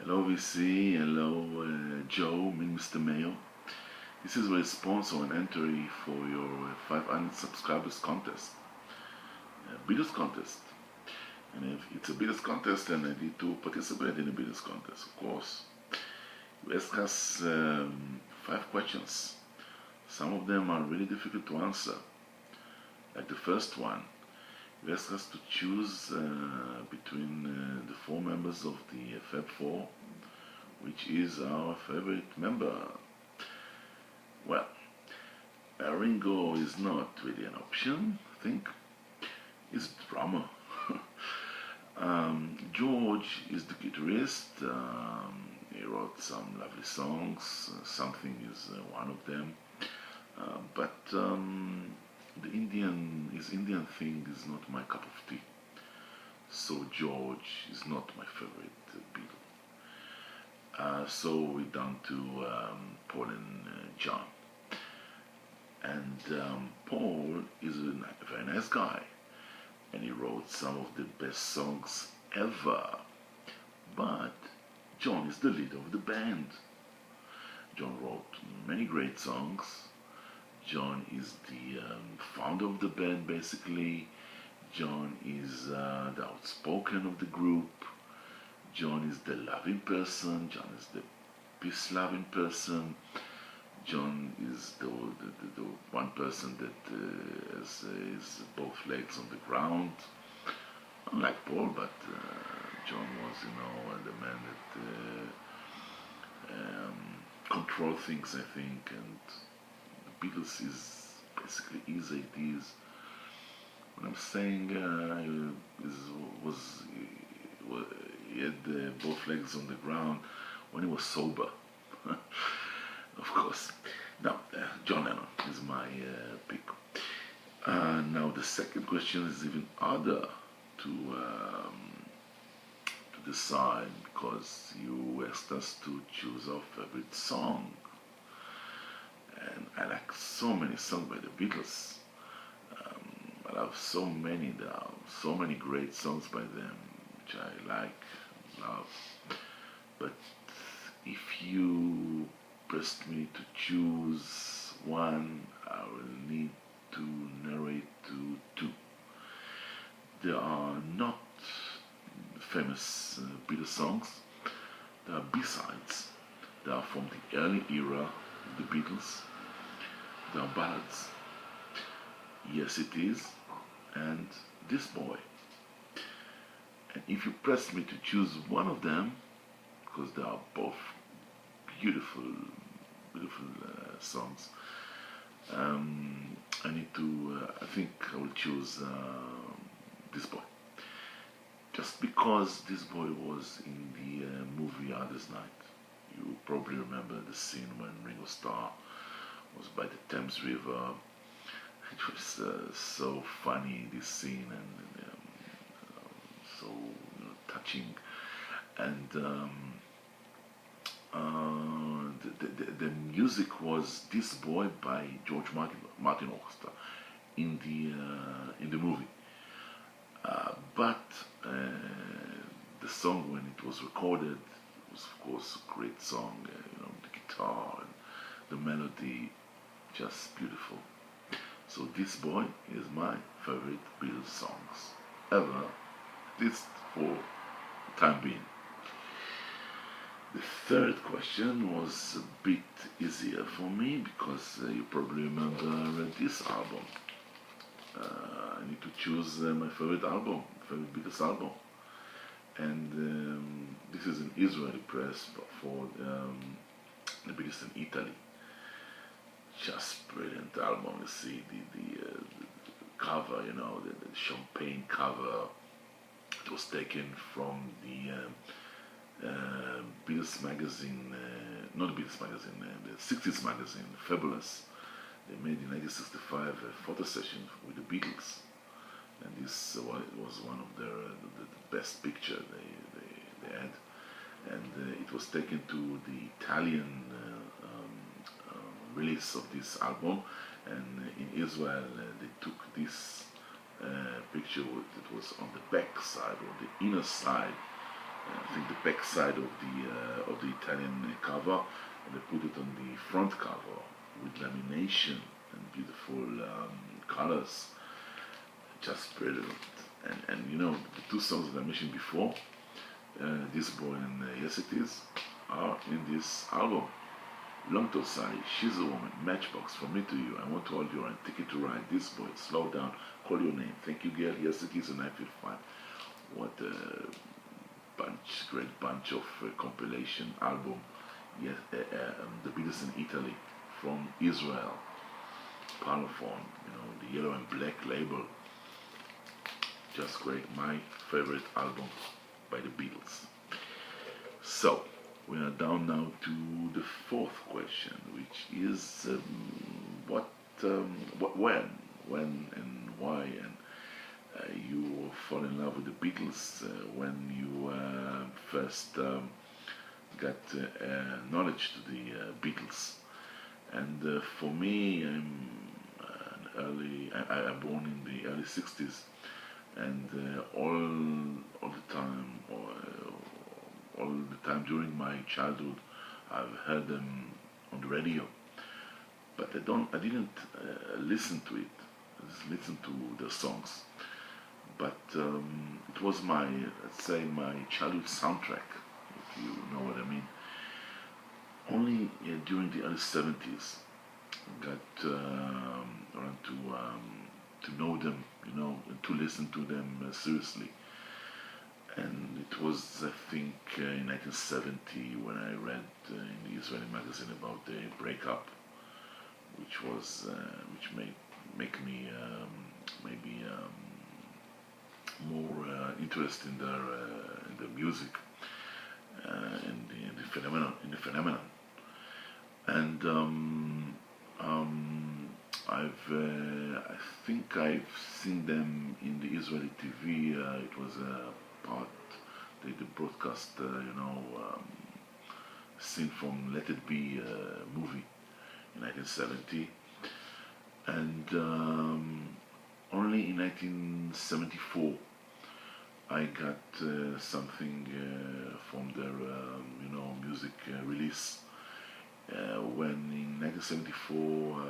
Hello VC, hello Joe, Mr. Mayo. This is a response or an entry for your 500 subscribers contest, Beatles contest. And if it's a Beatles contest, then I need to participate in a Beatles contest, of course. You ask us 5 questions. Some of them are really difficult to answer. Like the first one, you ask us to choose between the 4 members of the Fab 4, which is our favorite member. Well, Ringo is not really an option, I think. He's the drummer. George is the guitarist. He wrote some lovely songs. Something is one of them. But his Indian thing is not my cup of tea. So George is not my favorite Beatle. So we're down to Paul and John. And Paul is a very nice guy, and he wrote some of the best songs ever. But John is the leader of the band. John wrote many great songs. John is the founder of the band, basically. John is the outspoken of the group. John is the loving person. John is the peace-loving person. John is the one person that has both legs on the ground. Unlike Paul, but John was, the man that controlled things, I think, and the Beatles is basically his ideas. When I'm saying he had both legs on the ground when he was sober. Of course. Now, John Lennon is my pick. Now, the second question is even harder to decide, because you asked us to choose our favorite song. And I like so many songs by the Beatles. I love so many. There are so many great songs by them, which I like, love. But if you pressed me to choose one, I will need to narrate to 2. There are not famous Beatles songs. There are B-sides. They are from the early era of the Beatles. They are ballads. Yes, it is. And This Boy. And if you press me to choose one of them, because they are both beautiful songs, I think I will choose This Boy. Just because This Boy was in the movie Hardest Night. You probably remember the scene when Ringo Starr was by the Thames River. It was so funny, this scene, and so touching. And the music was This Boy by George Martin Orchestra in the movie. But the song, when it was recorded, was of course a great song. The guitar and the melody, just beautiful. So This Boy is my favorite Beatles songs ever, at least for the time being. The third question was a bit easier for me, because you probably remember this album. I need to choose my favorite Beatles album. And this is an Israeli press for the Beatles in Italy. Just brilliant album. You see the cover, the champagne cover. It was taken from the Beatles magazine, not the Beatles magazine, the 60s magazine, Fabulous. They made in 1965 a photo session with the Beatles, and this was one of the best picture they had. And it was taken to the Italian release of this album, and in Israel they took this picture that was on the back side or the inner side I think the back side of the Italian cover, and they put it on the front cover with lamination and beautiful colors, just brilliant. And you know, the two songs that I mentioned before, This Boy and Yes It Is, are in this album. Long Tall Sally, She's a Woman, Matchbox, From Me to You, I Want to Hold Your Hand, Ticket to Ride, This Boy, Slow Down, Call Your Name, Thank You Girl, Yes It Is, and I Feel Fine. What a great bunch of compilation album. Yes, the Beatles in Italy, from Israel, Parlophone, you know, the yellow and black label, just great. My favorite album by the Beatles. So we are down now to the fourth question, which is when, and why, and you fall in love with the Beatles when you first got knowledge to the Beatles. And for me, I'm born in the early '60s, and all the time, all the time during my childhood, I've heard them on the radio, but I didn't listen to it. I just listened to the songs. But it was let's say, my childhood soundtrack, if you know what I mean. Only during the early '70s, I got around to know them, you know, and to listen to them seriously. And it was, I think, in 1970 when I read in the Israeli magazine about the breakup, which made make me maybe more interested in the music, in the phenomenon. And I think I've seen them in the Israeli TV. It was a part they broadcast, scene from Let It Be movie in 1970, and only in 1974 I got something from their music release. When in 1974 I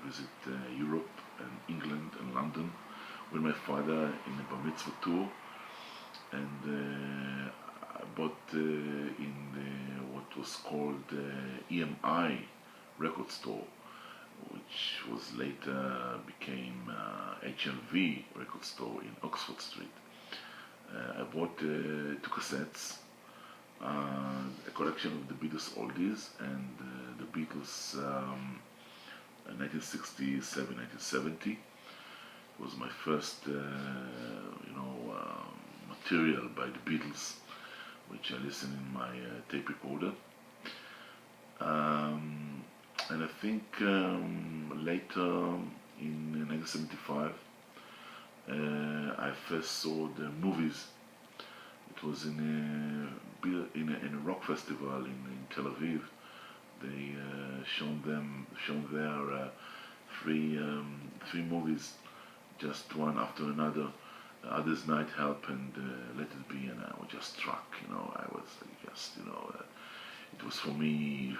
visit Europe and England and London with my father in a bar mitzvah tour, and I bought in what was called EMI record store, which was later became HLV record store in Oxford Street. I bought 2 cassettes, a collection of the Beatles oldies and the Beatles 1967, 1970. It was my first, material by the Beatles, which I listened in my tape recorder. And I think later in 1975, I first saw the movies. It was in a rock festival in Tel Aviv. They shown their three movies, just one after another. Others Night Help and Let It Be, and I was just struck. I was just it was for me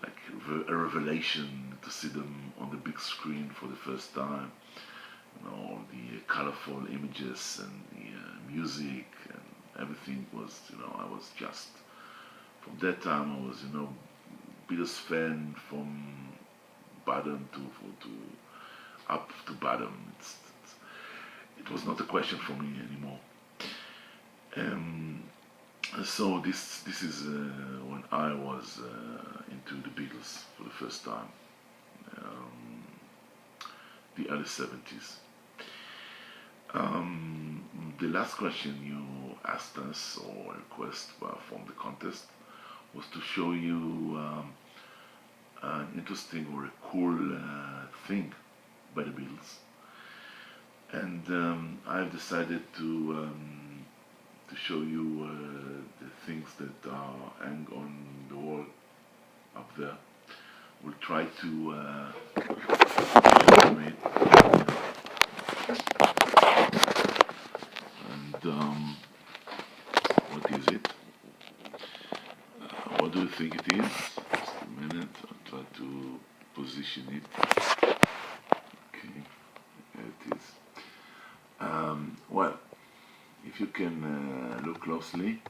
like a revelation to see them on the big screen for the first time. The colorful images and the music and everything was, I was just, from that time I was, Beatles fan from bottom to up to bottom. It was not a question for me anymore. So this is when I was into the Beatles for the first time, the early '70s. The last question you asked us, or request from the contest, was to show you an interesting or a cool thing by the Beatles, and I've decided to show you the things that hang on the wall up there. We'll try to show it, and What do you think it is? Just a minute, I'll try to position it. Okay, there it is. Well, if you can look closely,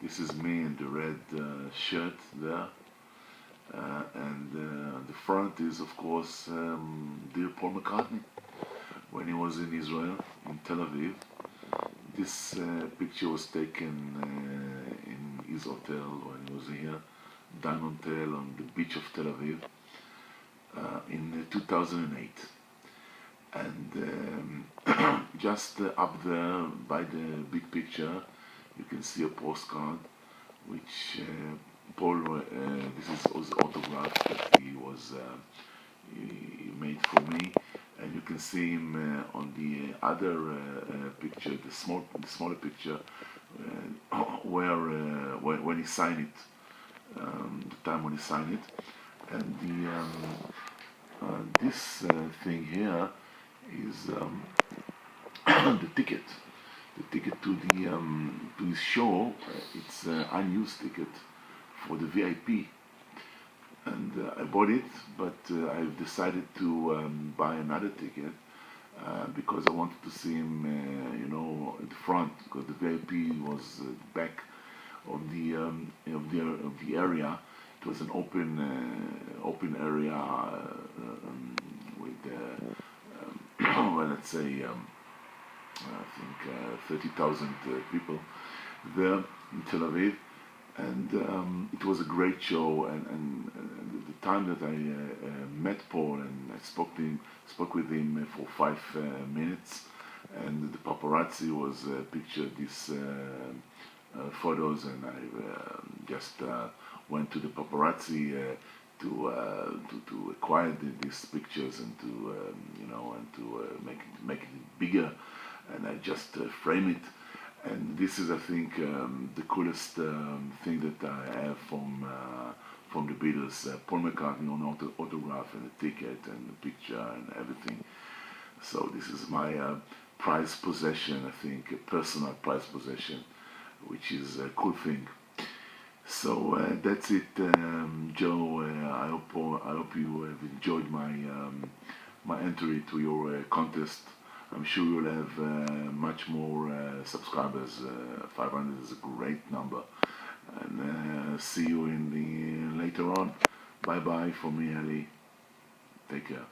this is me in the red shirt there. And the front is, of course, dear Paul McCartney when he was in Israel, in Tel Aviv. This picture was taken in his hotel when he was here, Diamond Hotel on the beach of Tel Aviv, in 2008. And just up there by the big picture, you can see a postcard which Paul, this is his autograph that he made for me, and you can see him on the other picture, the smaller picture, where when he signed it, the time when he signed it, and this thing here is the ticket. The ticket to his show. It's an unused ticket for the VIP, and I bought it, but I've decided to buy another ticket because I wanted to see him, at the front, because the VIP was back of the area. It was an open area with well, let's say I think 30,000 people there in Tel Aviv, and it was a great show. And the time that I met Paul and I spoke with him for 5 minutes, and the paparazzi was pictured these photos, and I just went to the paparazzi to acquire these pictures and to make it bigger, and I just frame it. And this is, I think, the coolest thing that I have from the Beatles. Paul McCartney on autograph and a ticket and a picture and everything. So this is my prized possession, I think, a personal prized possession, which is a cool thing. So that's it, Joe. I hope you have enjoyed my entry to your contest. I'm sure you'll have much more subscribers. 500 is a great number. And see you in the later on. Bye bye from me, Ali. Take care.